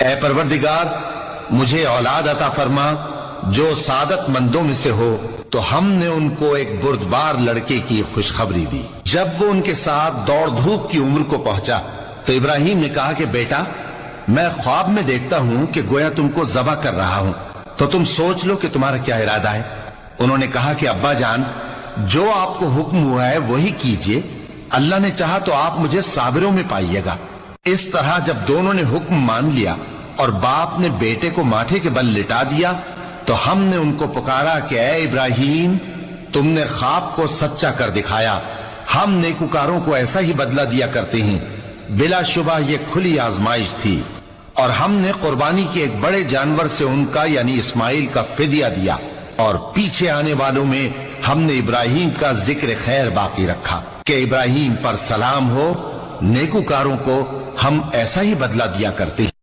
ऐ परवरदिगार, मुझे औलाद अता फरमा जो सादतमंदों में से हो। तो हमने उनको एक बुर्दबार लड़के की खुशखबरी दी। जब वो उनके साथ दौड़ धूप की उम्र को पहुंचा तो इब्राहिम ने कहा कि बेटा, मैं ख्वाब में देखता हूं कि गोया तुमको ज़बह कर रहा हूं, तो तुम सोच लो कि तुम्हारा क्या इरादा है। उन्होंने कहा कि अब्बा जान, जो आपको हुक्म हुआ है वही कीजिए। अल्लाह ने चाहा तो आप मुझे साबिरों में पाइएगा। इस तरह जब दोनों ने हुक्म मान लिया और बाप ने बेटे को माथे के बल लिटा दिया, तो हमने उनको पुकारा कि ऐ इब्राहिम, तुमने ख्वाब को सच्चा कर दिखाया। हम नेकुकारों को ऐसा ही बदला दिया करते हैं। बिलाशुबा ये खुली आजमाइश थी और हमने कुर्बानी के एक बड़े जानवर से उनका यानी इस्माइल का फिदिया दिया, और पीछे आने वालों में हमने इब्राहिम का जिक्र खैर बाकी रखा कि इब्राहिम पर सलाम हो। नेकुकारों को हम ऐसा ही बदला दिया करते हैं।